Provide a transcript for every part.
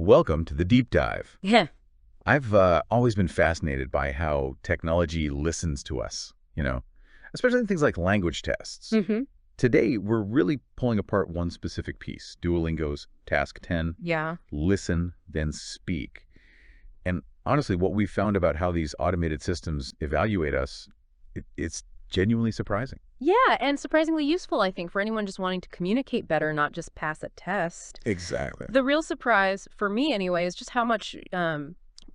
Welcome to the deep dive. Yeah. I've always been fascinated by how technology listens to us, especially in things like language tests. Mm-hmm. Today, we're really pulling apart one specific piece, Duolingo's Task 10, Yeah. listen, then speak. And honestly, what we found about how these automated systems evaluate us, it's genuinely surprising. Yeah, and surprisingly useful, I think, for anyone just wanting to communicate better, not just pass a test. Exactly. The real surprise, for me anyway, is just how much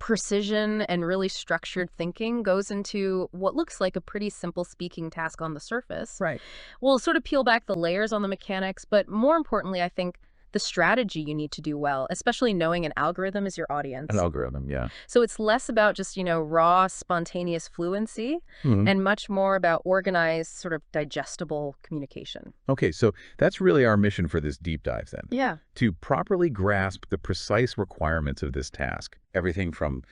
precision and really structured thinking goes into what looks like a pretty simple speaking task on the surface. Right. We'll sort of peel back the layers on the mechanics, but more importantly, I think the strategy you need to do well, especially knowing an algorithm is your audience. An algorithm, yeah. So it's less about just, raw, spontaneous fluency Mhm. and much more about organized, sort of digestible communication. Okay, so that's really our mission for this deep dive then. Yeah. To properly grasp the precise requirements of this task. Everything from,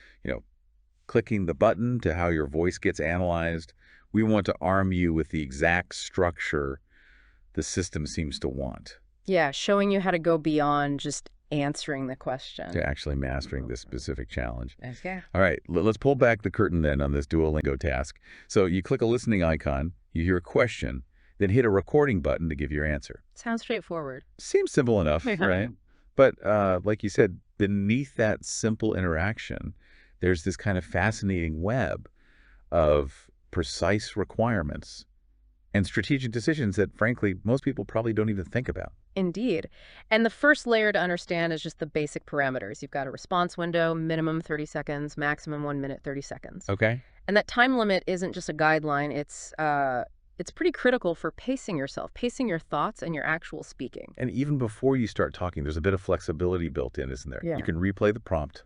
clicking the button to how your voice gets analyzed. We want to arm you with the exact structure the system seems to want Yeah, showing you how to go beyond just answering the question. to actually mastering this specific challenge. Okay. All right, let's pull back the curtain then on this Duolingo task. So you click a listening icon, you hear a question, then hit a recording button to give your answer. Sounds straightforward. Seems simple enough, Yeah. right? But like you said, beneath that simple interaction, there's this kind of fascinating web of precise requirements and strategic decisions that, frankly, most people probably don't even think about. Indeed. And the first layer to understand is just the basic parameters. You've got a response window, minimum 30 seconds, maximum 1 minute, 30 seconds. Okay. And that time limit isn't just a guideline. It's pretty critical for pacing yourself, pacing your thoughts and your actual speaking. And even before you start talking, there's a bit of flexibility built in, isn't there? Yeah. You can replay the prompt.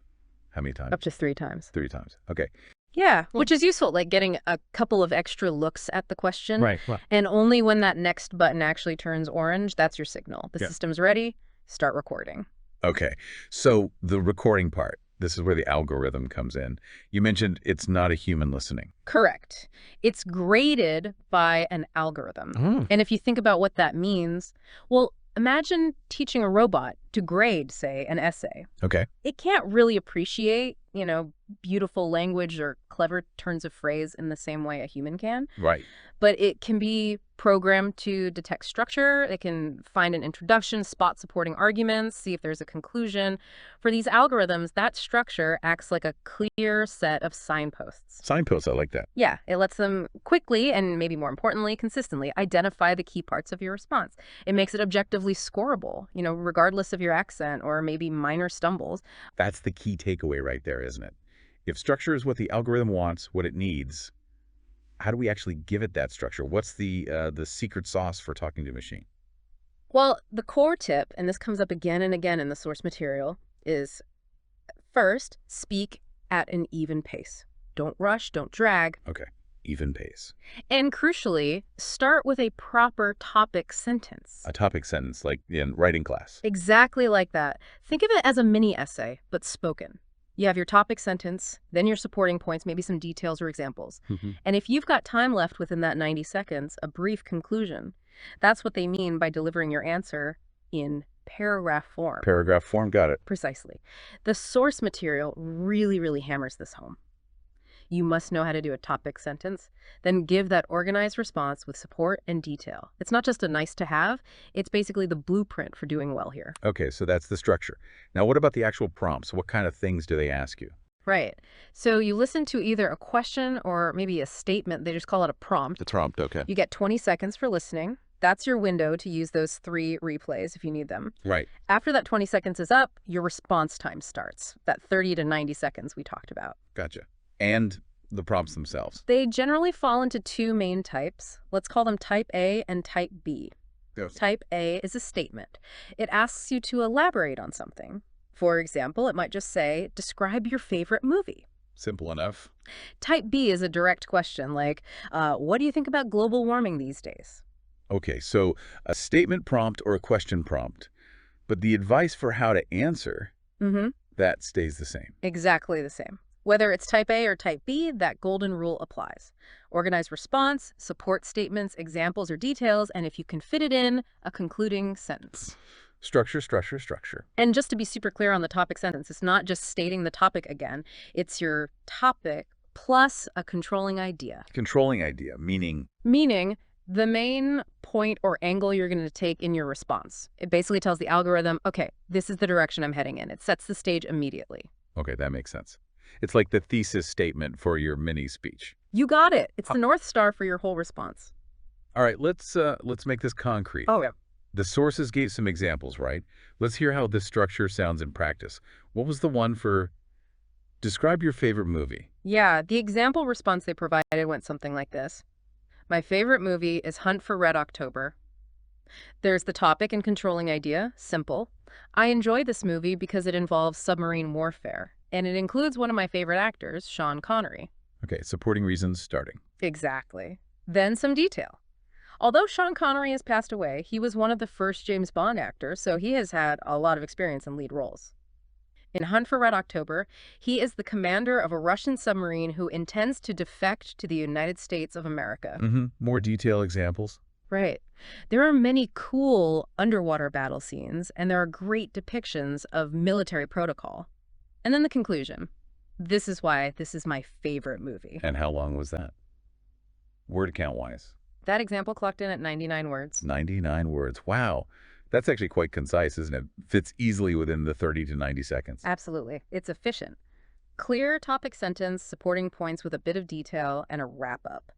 How many times? Up to 3 times. 3 times. Okay. Yeah, which is useful, like getting a couple of extra looks at the question. Right. Well, And only when that next button actually turns orange, that's your signal. The Yeah. system's ready, start recording. okay. So the recording part, this is where the algorithm comes in. You mentioned it's not a human listening. Correct. It's graded by an algorithm. Oh. And if you think about what that means, well, imagine teaching a robot to grade, say, an essay. Okay. It can't really appreciate, beautiful language or clever turns of phrase in the same way a human can. Right. But it can be programmed to detect structure. It can find an introduction, spot supporting arguments, see if there's a conclusion. For these algorithms, that structure acts like a clear set of signposts. Signposts, I like that. Yeah, it lets them quickly and maybe more importantly, consistently identify the key parts of your response. It makes it objectively scoreable, regardless of your accent or maybe minor stumbles. That's the key takeaway right there, isn't it? If structure is what the algorithm wants, what it needs, how do we actually give it that structure? What's the secret sauce for talking to a machine? Well, the core tip, and this comes up again and again in the source material, is first, speak at an even pace. Don't rush, don't drag. Okay. Even pace. And crucially, start with a proper topic sentence. A topic sentence, like in writing class. Exactly like that. Think of it as a mini essay, but spoken. You have your topic sentence, then your supporting points, maybe some details or examples. Mhm. And if you've got time left within that 90 seconds, a brief conclusion. That's what they mean by delivering your answer in paragraph form. Paragraph form, got it. Precisely. The source material really, really hammers this home. You must know how to do a topic sentence, then give that organized response with support and detail. It's not just a nice to have, it's basically the blueprint for doing well here. Okay, so that's the structure. Now, what about the actual prompts? What kind of things do they ask you? Right. So you listen to either a question or maybe a statement. They just call it a prompt. The prompt, okay. You get 20 seconds for listening. That's your window to use those 3 replays if you need them. Right. After that 20 seconds is up, your response time starts. That 30 to 90 seconds we talked about. Gotcha. And the prompts themselves. They generally fall into 2 main types. Let's call them type A and type B. Yes. Type A is a statement. It asks you to elaborate on something. For example, it might just say, describe your favorite movie. Simple enough. Type B is a direct question like, what do you think about global warming these days? Okay, so a statement prompt or a question prompt. But the advice for how to answer, that stays the same. Exactly the same. Whether it's type A or type B, that golden rule applies. Organized response, support statements, examples or details, and if you can fit it in, a concluding sentence. Structure, structure, structure. And just to be super clear on the topic sentence, it's not just stating the topic again. It's your topic plus a controlling idea. Controlling idea, meaning Meaning the main point or angle you're going to take in your response. It basically tells the algorithm, okay, this is the direction I'm heading in. It sets the stage immediately. okay, that makes sense. It's like the thesis statement for your mini speech. You got it. It's the North Star for your whole response. All right, let's make this concrete. Oh, yeah. The sources gave some examples, right? Let's hear how this structure sounds in practice. What was the one for describe your favorite movie? Yeah, the example response they provided went something like this. My favorite movie is Hunt for Red October. There's the topic and controlling idea, simple. I enjoy this movie because it involves submarine warfare, and it includes one of my favorite actors, Sean Connery. Okay, supporting reasons starting. Exactly. Then some detail. Although Sean Connery has passed away, he was one of the first James Bond actors, so he has had a lot of experience in lead roles. In Hunt for Red October, he is the commander of a Russian submarine who intends to defect to the United States of America. More detail examples? Right. There are many cool underwater battle scenes, and there are great depictions of military protocol. And then the conclusion. This is why this is my favorite movie. And how long was that? Word count-wise? That example clocked in at 99 words. 99 words. Wow. That's actually quite concise, isn't it? Fits easily within the 30 to 90 seconds. Absolutely. It's efficient. Clear topic sentence, supporting points with a bit of detail, and a wrap-up.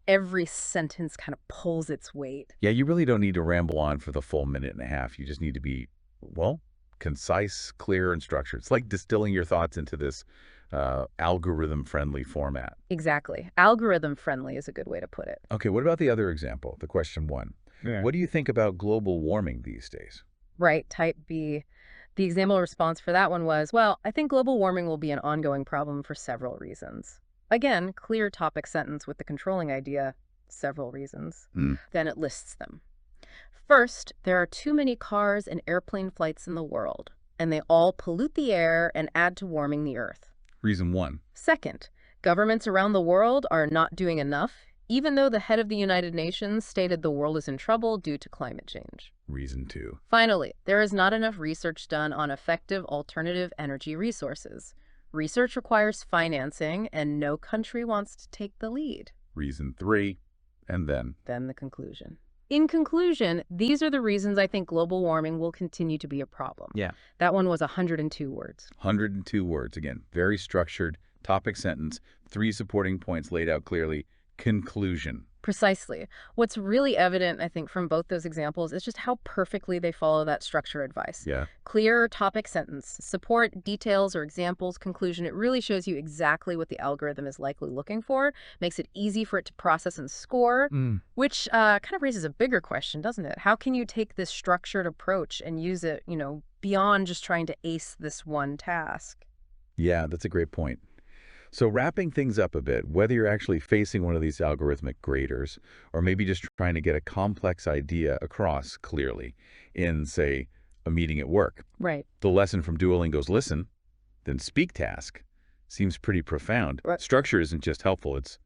Every sentence kind of pulls its weight. Yeah, you really don't need to ramble on for the full minute and a half. You just need to be, well, concise, clear, and structured. It's like distilling your thoughts into this algorithm-friendly format. Exactly. Algorithm-friendly is a good way to put it. Okay, what about the other example, the question 1? Yeah. What do you think about global warming these days? Right, type B. The example response for that one was, well, I think global warming will be an ongoing problem for several reasons. Again, clear topic sentence with the controlling idea, several reasons. Then it lists them. First, there are too many cars and airplane flights in the world, and they all pollute the air and add to warming the earth. Reason 1. Second, governments around the world are not doing enough, even though the head of the United Nations stated the world is in trouble due to climate change. Reason 2. Finally, there is not enough research done on effective alternative energy resources. Research requires financing, and no country wants to take the lead. Reason 3. And then Then the conclusion. In conclusion, these are the reasons I think global warming will continue to be a problem. Yeah. That one was 102 words. 102 words. Again, very structured, topic sentence, 3 supporting points laid out clearly. Conclusion. Precisely. What's really evident, I think, from both those examples is just how perfectly they follow that structure advice. Yeah. Clear topic sentence, support, details, or examples, conclusion. It really shows you exactly what the algorithm is likely looking for, makes it easy for it to process and score, which kind of raises a bigger question, doesn't it? How can you take this structured approach and use it, beyond just trying to ace this one task? Yeah, that's a great point. So wrapping things up a bit, whether you're actually facing one of these algorithmic graders or maybe just trying to get a complex idea across clearly in, say, a meeting at work, Right. the lesson from Duolingo's listen, then speak task seems pretty profound. Right. Structure isn't just helpful, it's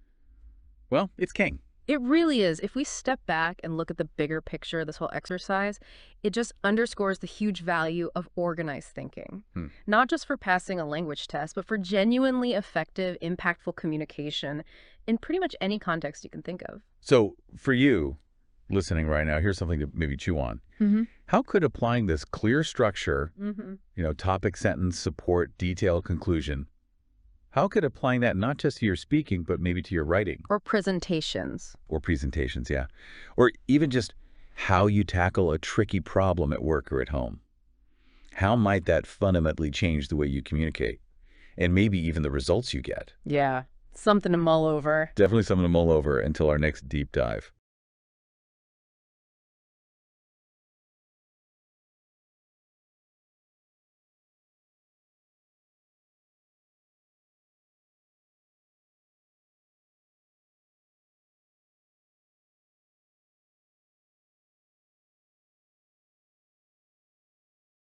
king. It really is. If we step back and look at the bigger picture of this whole exercise, it just underscores the huge value of organized thinking. Not just for passing a language test, but for genuinely effective, impactful communication in pretty much any context you can think of. So for you listening right now, here's something to maybe chew on. How could applying this clear structure, topic, sentence, support, detail, conclusion, how could applying that not just to your speaking, but maybe to your writing? Or presentations. Or presentations, yeah. Or even just how you tackle a tricky problem at work or at home. How might that fundamentally change the way you communicate? And maybe even the results you get. Yeah, something to mull over. Definitely something to mull over until our next deep dive.